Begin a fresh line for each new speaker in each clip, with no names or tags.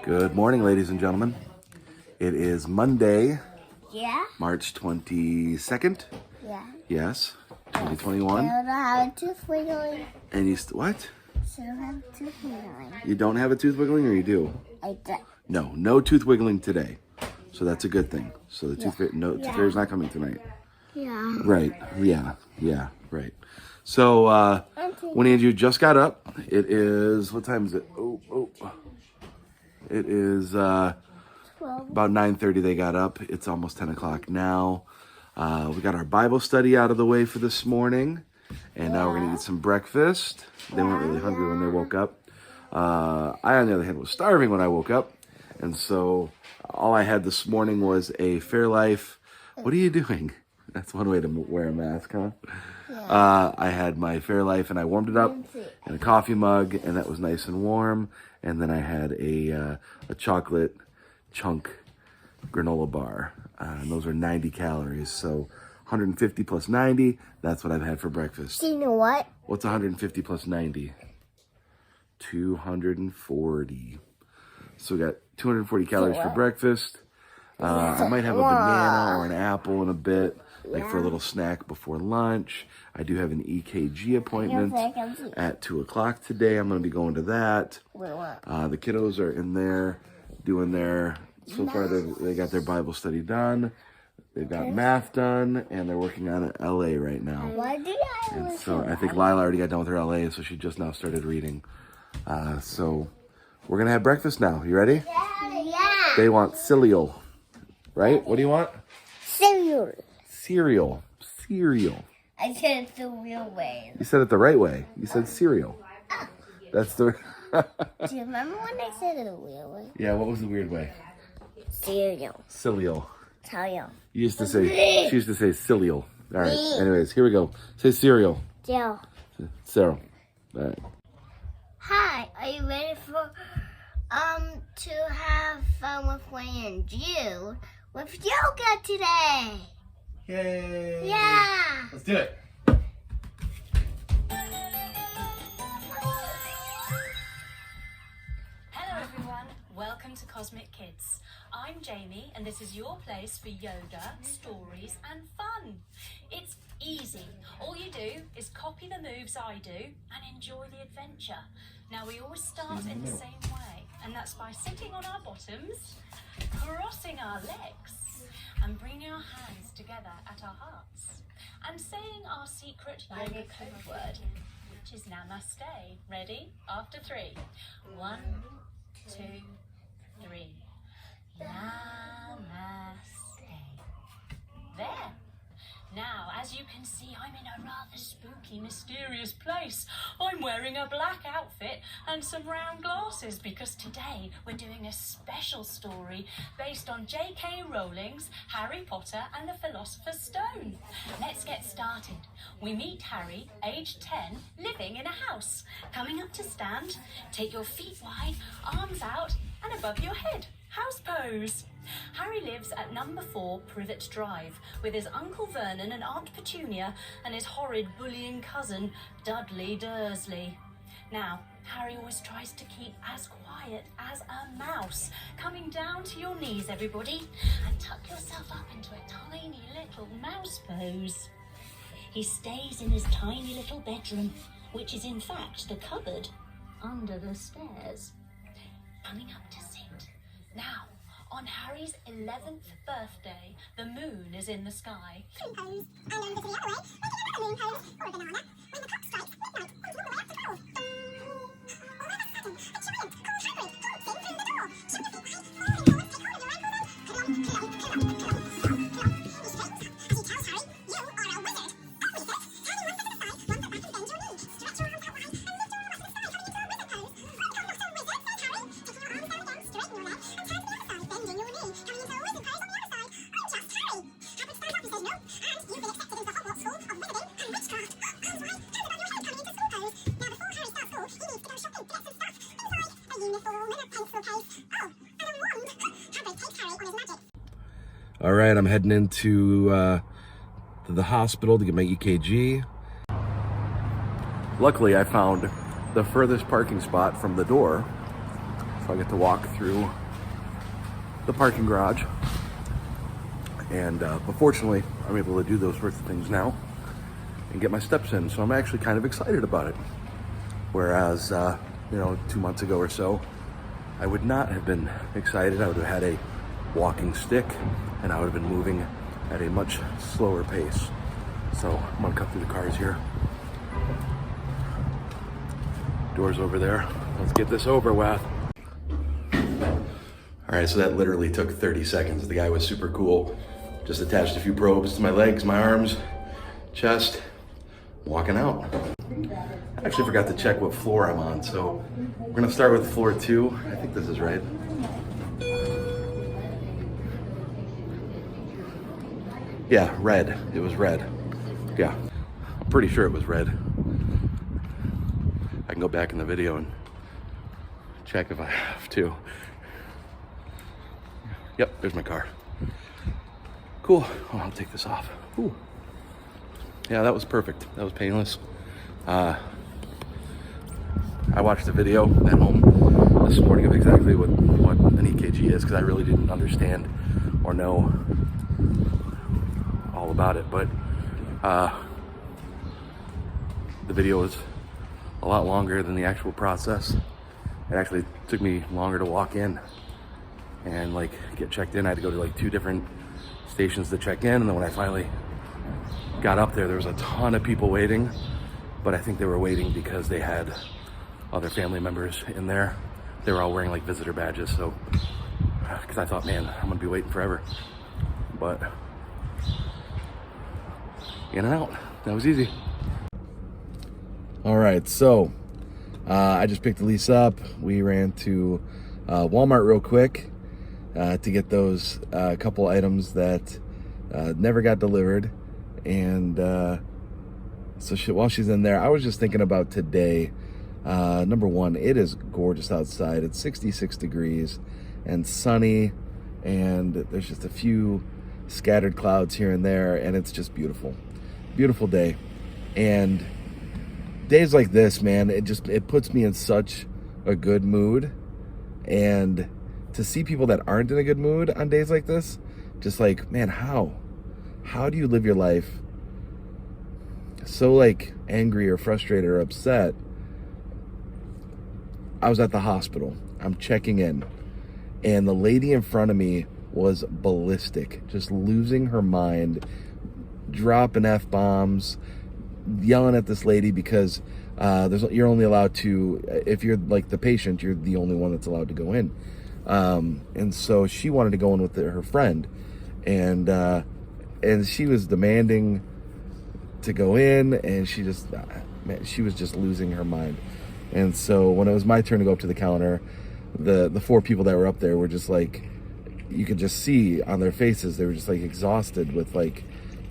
Good morning, ladies and gentlemen. It is Monday,
Yeah?
March 22nd.
Yeah.
Yes, 2021.
I don't have a tooth wiggling.
And you what?
I don't have a tooth wiggling.
You don't have a tooth wiggling, or you do?
I do.
No tooth wiggling today. So that's a good thing. So the tooth fairy's not coming tonight.
Yeah.
Right. Yeah. Right. So when Andrew just got up, it is, what time is it? It is about 9:30 they got up. It's almost 10 o'clock now. We got our Bible study out of the way for this morning. And now we're going to get some breakfast. They weren't really hungry when they woke up. I, on the other hand, was starving when I woke up. And so all I had this morning was a Fairlife. What are you doing? That's one way to wear a mask, huh? Yeah. I had my Fairlife and I warmed it up in a coffee mug, and that was nice and warm. And then I had a chocolate chunk granola bar. And those are 90 calories. So 150 plus 90, that's what I've had for breakfast.
So you know what?
What's 150 plus 90? 240. So we got 240 calories for breakfast. I might have a banana or an apple in a bit, like for a little snack before lunch. I do have an EKG appointment at 2 o'clock today. I'm going to be going to that. The kiddos are in there doing their, so far they got their Bible study done. They've got math done, and they're working on LA right now. And so I think Lila already got done with her LA, so she just now started reading. So we're going to have breakfast now. You ready?
Yeah.
They want cereal, right? What do you want?
Cereal.
Cereal.
I said it the real way.
You said it the right way. You said cereal. That's the...
Do you remember when I said it the real way?
Yeah, what was the weird way?
Cereal.
Cereal.
Cereal.
She used to say cereal. All right, anyways, here we go. Say cereal.
Cereal.
Cereal. All right.
Hi, are you ready for to have fun with Wayne and Jude with yoga today?
Yay!
Yeah.
Let's do it.
Hello everyone, welcome to Cosmic Kids. I'm Jamie and this is your place for yoga, stories and fun. It's easy. All you do is copy the moves I do and enjoy the adventure. Now we always start in the same way, and that's by sitting on our bottoms, crossing our legs and bringing our hands together at our hearts and saying our secret yoga code word, which is Namaste. Ready? After 3. 1, 2, 3. Namaste. There. Now, as you can see, I'm in a rather spooky, mysterious place. I'm wearing a black outfit and some round glasses because today we're doing a special story based on J.K. Rowling's Harry Potter and the Philosopher's Stone. Let's get started. We meet Harry, aged 10, living in a house. Coming up to stand, take your feet wide, arms out and above your head. House pose. Harry lives at number 4 Privet Drive with his Uncle Vernon and Aunt Petunia and his horrid bullying cousin Dudley Dursley. Now, Harry always tries to keep as quiet as a mouse. Coming down to your knees, everybody, and tuck yourself up into a tiny little mouse pose. He stays in his tiny little bedroom, which is in fact the cupboard under the stairs. Coming up to sit. Now, on Harry's 11th birthday, the moon is in the sky.
Pose. And over to the other way, making another moon pose or a banana. When the clock strikes midnight, onto the way up to call. All of a sudden, a giant called Hagrid dancing through the door. Keep your feet high, falling forward, take hold of your ankles. Come on. He straightens up as he tells Harry, you are a wizard. A wizard? Turn your one foot to the side, one foot back and bend your knee. Stretch your arms out wide and lift your arm up to the sky, coming into a wizard pose. I'm not a wizard, says Harry, taking your arms down again, straighten your leg, and turn to the other side, bending your knee, coming into a wizard pose on the other side. I'm just Harry. Hagrid stands up and says no, and you've been accepted into Hogwarts School of Wizarding and Witchcraft. Arms wide, hands above your head, coming into school pose. Now before Harry starts school, he needs to go shopping to get some stuff. Inside, a uniform and a pencil case. Oh, and a wand. Hagrid takes Harry on his magic.
All right, I'm heading into to the hospital to get my EKG. Luckily, I found the furthest parking spot from the door. So I get to walk through the parking garage. And but fortunately, I'm able to do those sorts of things now and get my steps in. So I'm actually kind of excited about it. Whereas, 2 months ago or so, I would not have been excited. I would have had a walking stick and I would have been moving at a much slower pace. So I'm gonna cut through the cars here. Doors over there. Let's get this over with. All right, so that literally took 30 seconds. The guy was super cool. Just attached a few probes to my legs, my arms, chest, walking out. I actually forgot to check what floor I'm on, so we're gonna start with floor 2. I think this is right. Yeah, red. It was red. Yeah, I'm pretty sure it was red. I can go back in the video and check if I have to. Yep, there's my car. Cool. Oh, I'll take this off. Ooh. Yeah, that was perfect. That was painless. I watched a video at home this morning of exactly what an EKG is, because I really didn't understand or know all about it. But the video was a lot longer than the actual process. It actually took me longer to walk in and get checked in. I had to go to 2 different stations to check in, and then when I finally got up there was a ton of people waiting, but I think they were waiting because they had other family members in there. They were all wearing visitor badges, so because I thought, man, I'm gonna be waiting forever. But in and out, that was easy. All right, so I just picked Elise up. We ran to Walmart real quick to get those couple items that never got delivered. And so while she's in there, I was just thinking about today. Number one, it is gorgeous outside. It's 66 degrees and sunny, and there's just a few scattered clouds here and there, and it's just beautiful. Beautiful day. And days like this, man, it puts me in such a good mood. And to see people that aren't in a good mood on days like this, just man, how do you live your life so angry or frustrated or upset? I was at the hospital. I'm checking in, and the lady in front of me was ballistic, just losing her mind, dropping F-bombs, yelling at this lady because you're only allowed to, if you're the patient, you're the only one that's allowed to go in. And so she wanted to go in with her friend, and she was demanding to go in, and she was just losing her mind. And so when it was my turn to go up to the counter, the 4 people that were up there were just you could just see on their faces, they were just exhausted with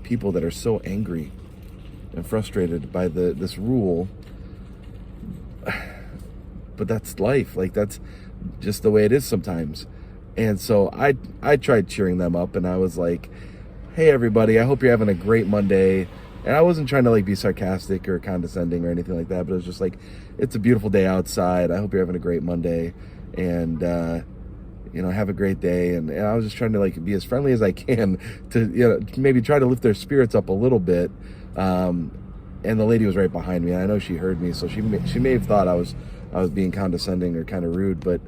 people that are so angry and frustrated by this rule. But that's life. That's just the way it is sometimes. And so I tried cheering them up, and I was like, hey everybody, I hope you're having a great Monday. And I wasn't trying to be sarcastic or condescending or anything like that, but it was just it's a beautiful day outside. I hope you're having a great Monday, and have a great day. And I was just trying to be as friendly as I can to maybe try to lift their spirits up a little bit. And the lady was right behind me. I know she heard me, so she may have thought I was being condescending or kind of rude, but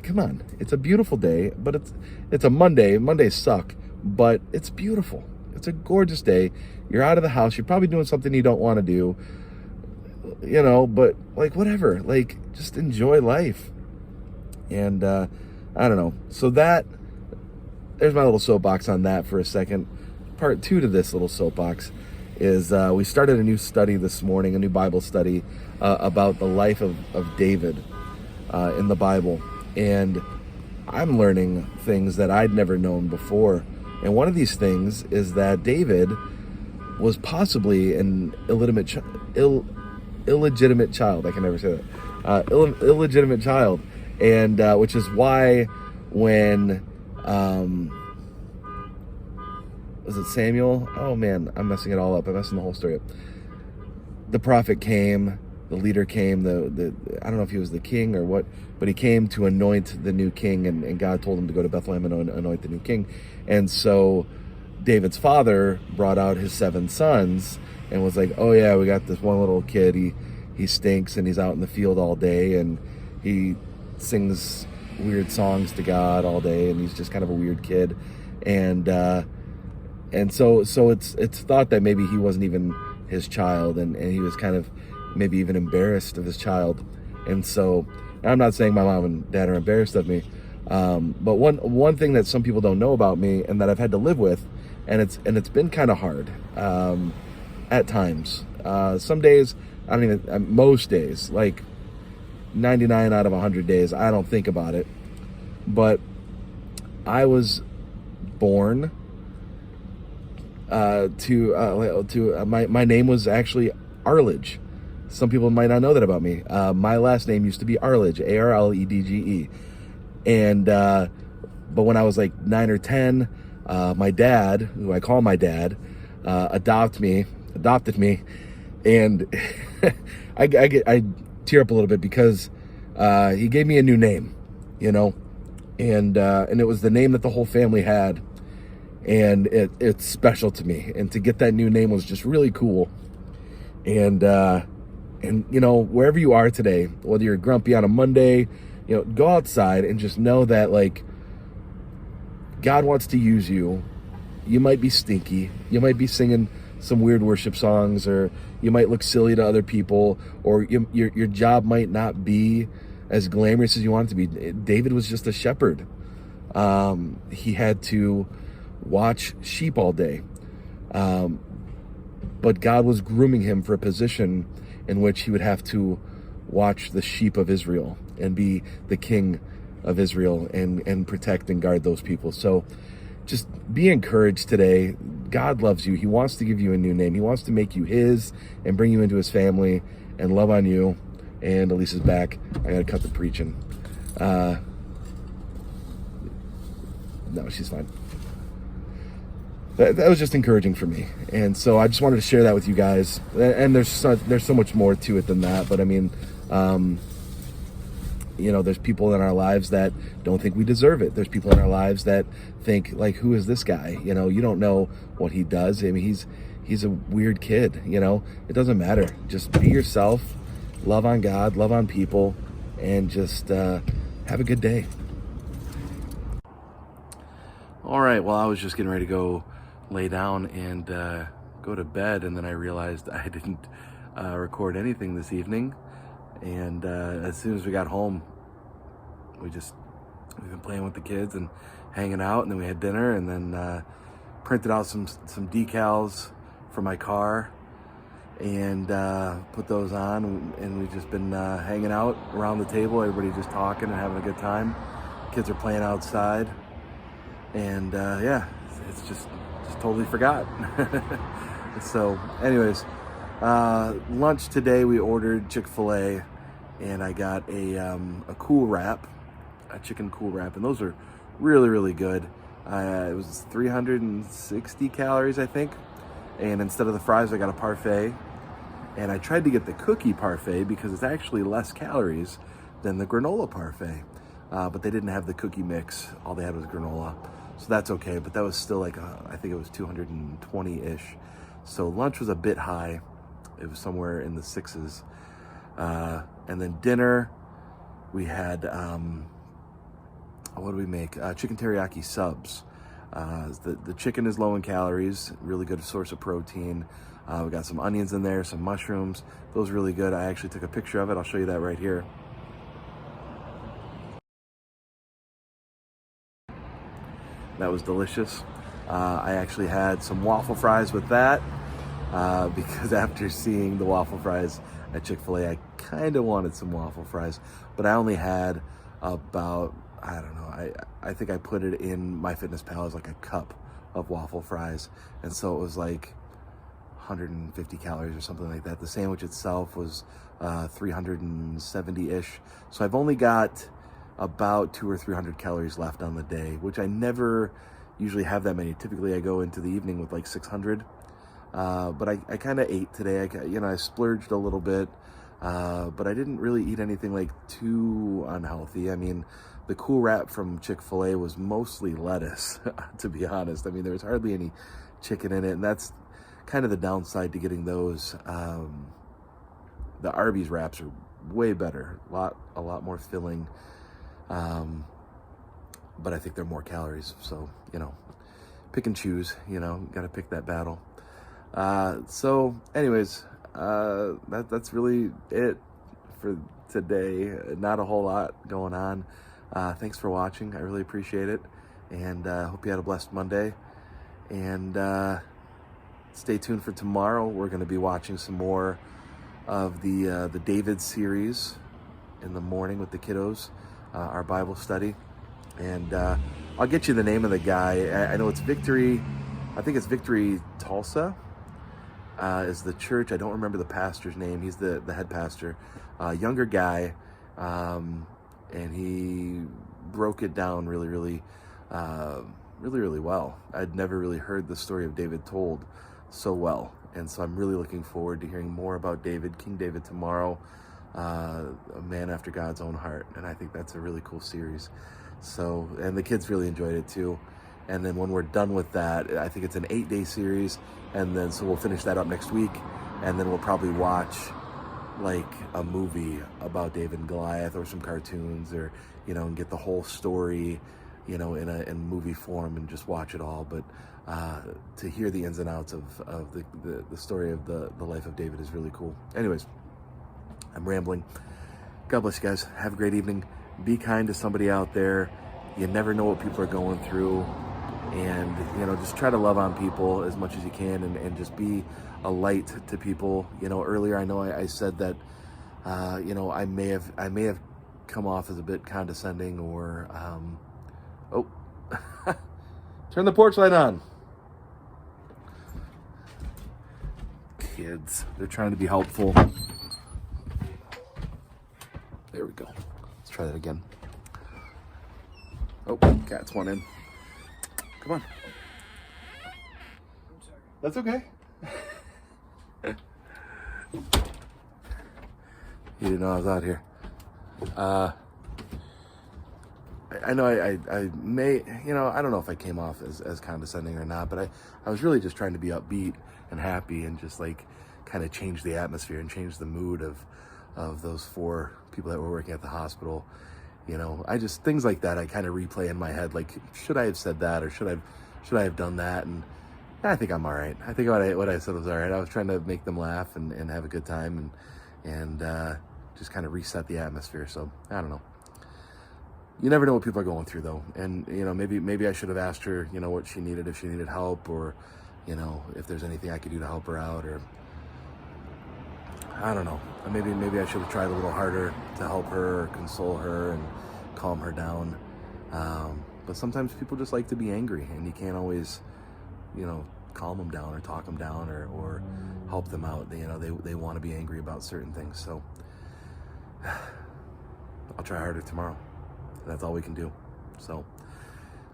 come on, it's a beautiful day. But it's a Monday. Mondays suck, but it's beautiful. It's a gorgeous day. You're out of the house. You're probably doing something you don't want to do, but whatever. Just enjoy life. And I don't know. So there's my little soapbox on that for a second. Part 2 to this little soapbox is we started a new study this morning, a new Bible study about the life of David in the Bible. And I'm learning things that I'd never known before. And one of these things is that David was possibly an illegitimate child. I can never say that. Illegitimate child. And which is why when was it Samuel? Oh man, I'm messing it all up. I'm messing the whole story up. The prophet came, the leader came, the I don't know if he was the king or what, but but he came to anoint the new king, and God told him to go to Bethlehem and anoint the new king. And so David's father brought out his 7 sons and was like, oh yeah, we got this one little kid, he stinks and he's out in the field all day and he sings weird songs to God all day and he's just kind of a weird kid. And so it's thought that maybe he wasn't even his child, and he was kind of maybe even embarrassed of his child. And so I'm not saying my mom and dad are embarrassed of me, but one thing that some people don't know about me and that I've had to live with, and it's been kind of hard at times. Some days most days, like 99 out of 100 days, I don't think about it. But I was born my name was actually Arledge. Some people might not know that about me. My last name used to be Arledge, Arledge. And but when I was like 9 or 10, my dad, who I call my dad, adopted me, and I tear up a little bit because he gave me a new name, you know, and it was the name that the whole family had, and it's special to me, and to get that new name was just really cool. And you know, wherever you are today, whether you're grumpy on a Monday, you know, go outside and just know that, like, God wants to use you. You might be stinky, you might be singing some weird worship songs, or you might look silly to other people, or your job might not be as glamorous as you want it to be. David was just a shepherd. He had to watch sheep all day, but God was grooming him for a position in which he would have to watch the sheep of Israel and be the king of Israel and protect and guard those people. So just be encouraged today. God loves you. He wants to give you a new name. He wants to make you his and bring you into his family and love on you. And Elisa's back. I gotta cut the preaching. No, she's fine. That was just encouraging for me, and so I just wanted to share that with you guys. And there's so much more to it than that, but I mean, you know, there's people in our lives that don't think we deserve it. There's people in our lives that think, like, who is this guy? You know, you don't know what he does. I mean, he's a weird kid. You know, it doesn't matter. Just be yourself, love on God, love on people, and just have a good day. All right. Well, I was just getting ready to go lay down and go to bed, and then I realized I didn't record anything this evening. And as soon as we got home, we've been playing with the kids and hanging out, and then we had dinner, and then printed out some decals for my car and put those on, and we've just been hanging out around the table, everybody just talking and having a good time. Kids are playing outside, and yeah, it's just totally forgot. So anyways, lunch today we ordered Chick-fil-A, and I got a cool wrap, a chicken cool wrap, and those are really, really good. It was 360 calories, I think, and instead of the fries I got a parfait, and I tried to get the cookie parfait because it's actually less calories than the granola parfait, but they didn't have the cookie mix. All they had was granola, so that's okay, but that was still like I think it was 220-ish. So lunch was a bit high. It was somewhere in the 6s. And then dinner, we had, what did we make? Chicken teriyaki subs. The chicken is low in calories, really good source of protein. We got some onions in there, some mushrooms. Those are really good. I actually took a picture of it. I'll show you that right here. That was delicious. I actually had some waffle fries with that. Because after seeing the waffle fries at Chick-fil-A, I kind of wanted some waffle fries, but I only had about, I don't know, I think I put it in MyFitnessPal as like a cup of waffle fries, and so it was like 150 calories or something like that. The sandwich itself was 370-ish, so I've only got about 200 or 300 calories left on the day, which I never usually have that many. Typically I go into the evening with like 600. But I kind of ate today. I splurged a little bit. but I didn't really eat anything like too unhealthy. I mean, the Cool Wrap from Chick-fil-A was mostly lettuce, to be honest. I mean, there was hardly any chicken in it, and that's kind of the downside to getting those. The Arby's wraps are way better, a lot more filling, but I think they're more calories. So, you know, pick and choose, you know, got to pick that battle. So anyways, that's really it for today. Not a whole lot going on. Thanks for watching. I really appreciate it. And hope you had a blessed Monday. And stay tuned for tomorrow. We're going to be watching some more of the David series in the morning with the kiddos, our Bible study. And I'll get you the name of the guy. I know it's Victory. I think it's Victory Tulsa is the church. I don't remember the pastor's name. He's the head pastor. Younger guy. And he broke it down really well. I'd never really heard the story of David told so well. And so I'm really looking forward to hearing more about David, King David, tomorrow. A man after God's own heart. And I think that's a really cool series. So, and the kids really enjoyed it too. And then when we're done with that, I think it's an 8-day series. And then, so we'll finish that up next week. And then we'll probably watch like a movie about David and Goliath, or some cartoons, or, you know, and get the whole story, you know, in movie form, and just watch it all. But to hear the ins and outs of the story of the life of David is really cool. Anyways, I'm rambling. God bless you guys. Have a great evening. Be kind to somebody out there. You never know what people are going through. And, you know, just try to love on people as much as you can, and just be a light to people. You know, earlier I know I said that, you know, I may have come off as a bit condescending, or, oh, turn the porch light on. Kids, they're trying to be helpful. There we go. Let's try that again. Oh, cat's one in. Come on. That's okay. You didn't know I was out here. I know I may, you know, I don't know if I came off as condescending or not, but I was really just trying to be upbeat and happy, and just like kind of change the atmosphere and change the mood of those 4 people that were working at the hospital. You know, I just, things like that I kind of replay in my head, like, should I have said that, or should I have done that? And I think I'm all right. I think what I said was all right. I was trying to make them laugh and have a good time, and just kind of reset the atmosphere. So I don't know. You never know what people are going through, though. And, you know, maybe I should have asked her, you know, what she needed, if she needed help, or, you know, if there's anything I could do to help her out, or I don't know. Maybe I should have tried a little harder to help her, or console her, and calm her down. But sometimes people just like to be angry, and you can't always, you know, calm them down or talk them down, or help them out. You know, they want to be angry about certain things. So I'll try harder tomorrow. That's all we can do. So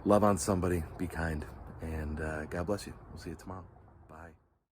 love on somebody, be kind, and God bless you. We'll see you tomorrow.